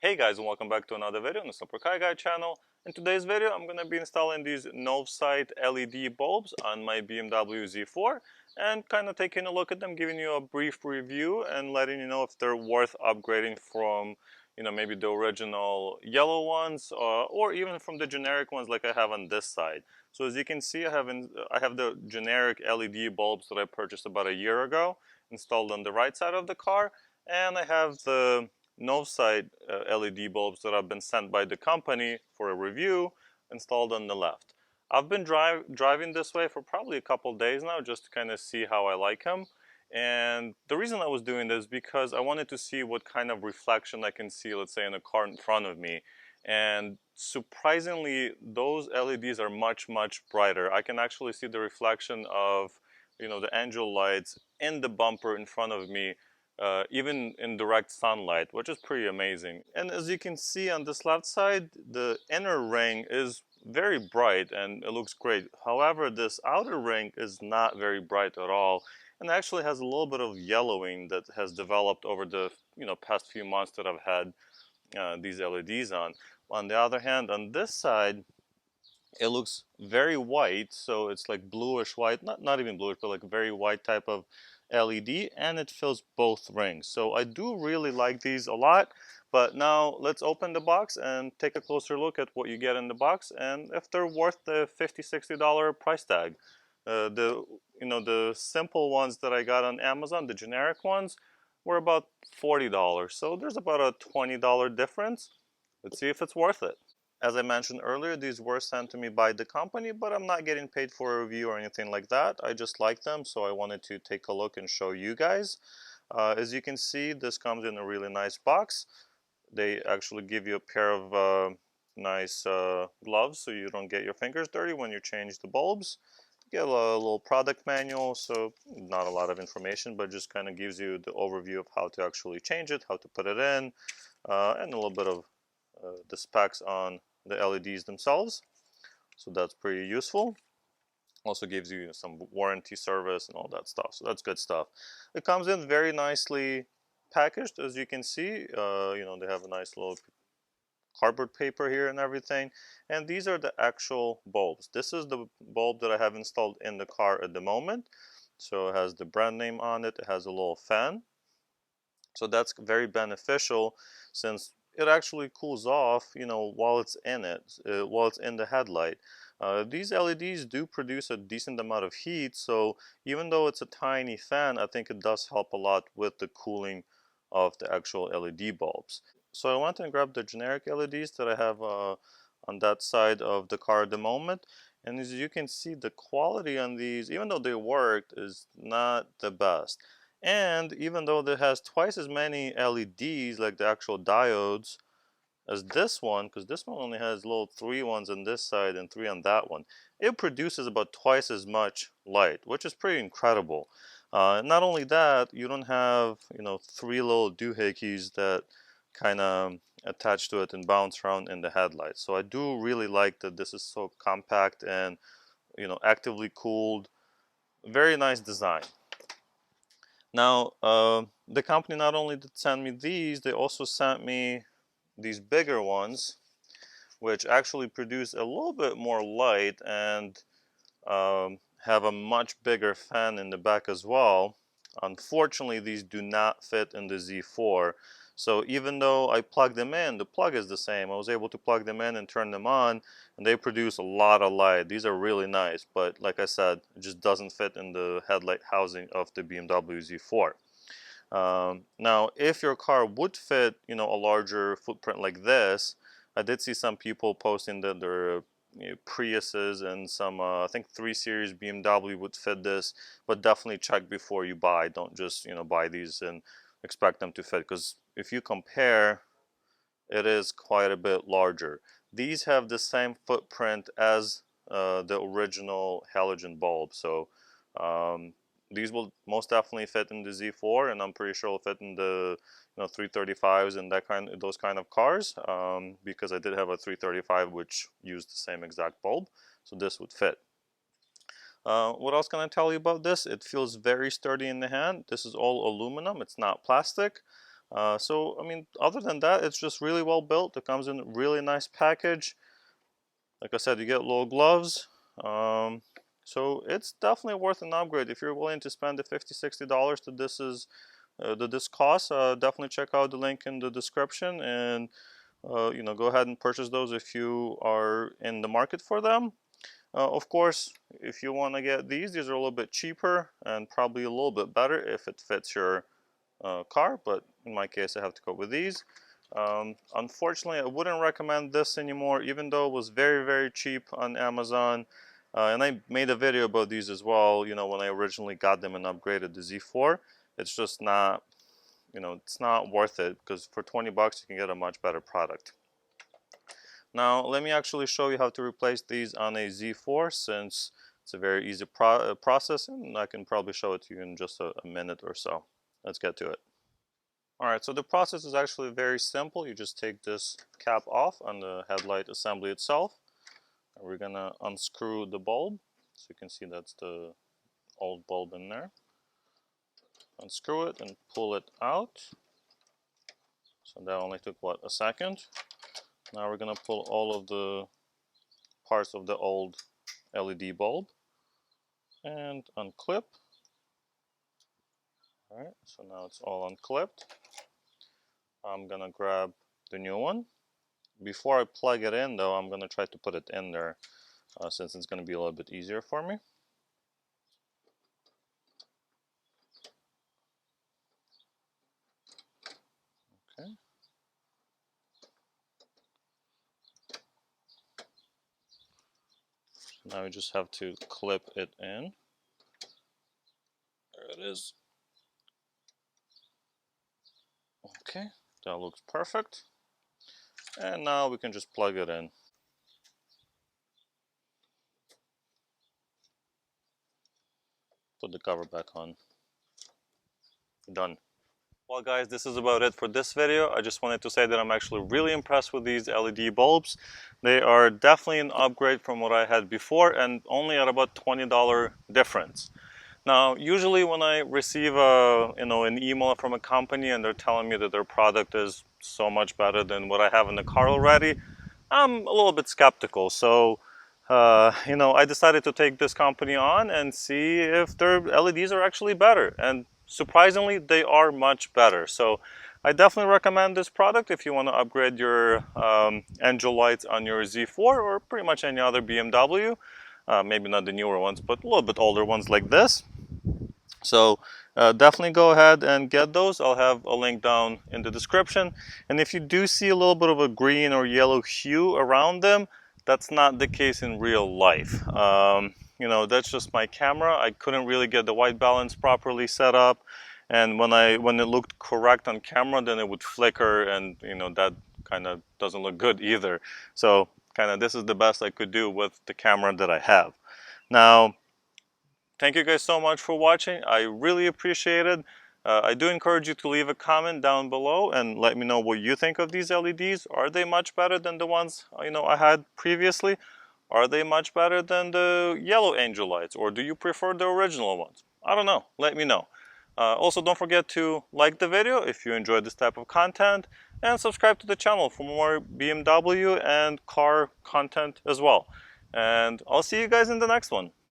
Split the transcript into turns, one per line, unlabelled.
Hey guys, and welcome back to another video on the Super Car Guy channel. In today's video, I'm going to be installing these Novsight LED bulbs on my BMW Z4 and kind of taking a look at them, giving you a brief review and letting you know if they're worth upgrading from, maybe the original yellow ones or even from the generic ones like I have on this side. So as you can see, I have the generic LED bulbs that I purchased about a year ago installed on the right side of the car, and I have the Novsight LED bulbs that have been sent by the company for a review installed on the left. I've been driving this way for probably a couple days now just to kind of see how I like them. And the reason I was doing this because I wanted to see what kind of reflection I can see, let's say, in a car in front of me. And surprisingly, those LEDs are much, much brighter. I can actually see the reflection of, the angel lights in the bumper in front of me, even in direct sunlight, which is pretty amazing. And as you can see on this left side, the inner ring is very bright and it looks great. However, this outer ring is not very bright at all and actually has a little bit of yellowing that has developed over the past few months that I've had these LEDs on. On the other hand, on this side, it looks very white, so it's like bluish white, not even bluish, but like very white type of LED, and it fills both rings. So I do really like these a lot. But now let's open the box and take a closer look at what you get in the box and if they're worth the $50–60 price tag. The simple ones that I got on Amazon, the generic ones, were about $40. So there's about a $20 difference. Let's see if it's worth it. As I mentioned earlier, these were sent to me by the company, but I'm not getting paid for a review or anything like that. I just like them, so I wanted to take a look and show you guys. As you can see, this comes in a really nice box. They actually give you a pair of nice gloves so you don't get your fingers dirty when you change the bulbs. You get a little product manual, so not a lot of information, but just kind of gives you the overview of how to actually change it, how to put it in, and a little bit of the specs on the LEDs themselves. So that's pretty useful. Also gives you some warranty service and all that stuff. So that's good stuff. It comes in very nicely packaged, as you can see. They have a nice little cardboard paper here and everything. And these are the actual bulbs. This is the bulb that I have installed in the car at the moment. So it has the brand name on it. It has a little fan. So that's very beneficial since it actually cools off, while it's in while it's in the headlight. These LEDs do produce a decent amount of heat, so even though it's a tiny fan, I think it does help a lot with the cooling of the actual LED bulbs. So I went and grabbed the generic LEDs that I have on that side of the car at the moment. And as you can see, the quality on these, even though they worked, is not the best. And even though it has twice as many LEDs, like the actual diodes, as this one, because this one only has little 3 ones on this side and 3 on that one, it produces about twice as much light, which is pretty incredible. Not only that, you don't have 3 little doohickeys that kind of attach to it and bounce around in the headlights. So I do really like that this is so compact and actively cooled. Very nice design. Now, the company not only did send me these, they also sent me these bigger ones, which actually produce a little bit more light and have a much bigger fan in the back as well. Unfortunately, these do not fit in the Z4. So even though I plug them in, the plug is the same. I was able to plug them in and turn them on, and they produce a lot of light. These are really nice, but like I said, it just doesn't fit in the headlight housing of the BMW Z4. Now, if your car would fit, a larger footprint like this, I did see some people posting that their Priuses and some, I think 3 Series BMW would fit this, but definitely check before you buy. Don't just, buy these and expect them to fit, because if you compare, it is quite a bit larger. These have the same footprint as the original halogen bulb, so these will most definitely fit in the Z4, and I'm pretty sure will fit in the 335s and those kind of cars, because I did have a 335 which used the same exact bulb, so this would fit. What else can I tell you about this? It feels very sturdy in the hand. This is all aluminum, it's not plastic. So, I mean, other than that, it's just really well built. It comes in a really nice package. Like I said, you get little gloves. So it's definitely worth an upgrade. If you're willing to spend the $50–$60 that this costs, definitely check out the link in the description and go ahead and purchase those if you are in the market for them. Of course, if you want to get these are a little bit cheaper and probably a little bit better if it fits your car, but in my case I have to go with these. Unfortunately, I wouldn't recommend this anymore, even though it was very, very cheap on Amazon. And I made a video about these as well, when I originally got them and upgraded the Z4. It's just not, it's not worth it, because for 20 bucks you can get a much better product. Now, let me actually show you how to replace these on a Z4, since it's a very easy process, and I can probably show it to you in just a minute or so. Let's get to it. Alright, so the process is actually very simple. You just take this cap off on the headlight assembly itself. And we're going to unscrew the bulb. So you can see that's the old bulb in there. Unscrew it and pull it out. So that only took, what, a second. Now we're going to pull all of the parts of the old LED bulb and unclip. Alright, so now it's all unclipped. I'm going to grab the new one. Before I plug it in, though, I'm going to try to put it in there since it's going to be a little bit easier for me. Okay. So now we just have to clip it in. There it is. Okay, that looks perfect. And now we can just plug it in. Put the cover back on. Done. Well guys, this is about it for this video. I just wanted to say that I'm actually really impressed with these LED bulbs. They are definitely an upgrade from what I had before, and only at about $20 difference. Now, usually when I receive an email from a company and they're telling me that their product is so much better than what I have in the car already, I'm a little bit skeptical. So, I decided to take this company on and see if their LEDs are actually better. And surprisingly, they are much better. So I definitely recommend this product if you want to upgrade your Angel Lights on your Z4 or pretty much any other BMW. Maybe not the newer ones, but a little bit older ones like this. So definitely go ahead and get those. I'll have a link down in the description. And if you do see a little bit of a green or yellow hue around them, that's not the case in real life. That's just my camera. I couldn't really get the white balance properly set up. And when it looked correct on camera, then it would flicker, and that kind of doesn't look good either. So kind of this is the best I could do with the camera that I have. Now, thank you guys so much for watching. I really appreciate it. I do encourage you to leave a comment down below and let me know what you think of these LEDs. Are they much better than the ones I had previously? Are they much better than the yellow Angel Lights, or do you prefer the original ones? I don't know. Let me know. Also, don't forget to like the video if you enjoyed this type of content, and subscribe to the channel for more BMW and car content as well. And I'll see you guys in the next one.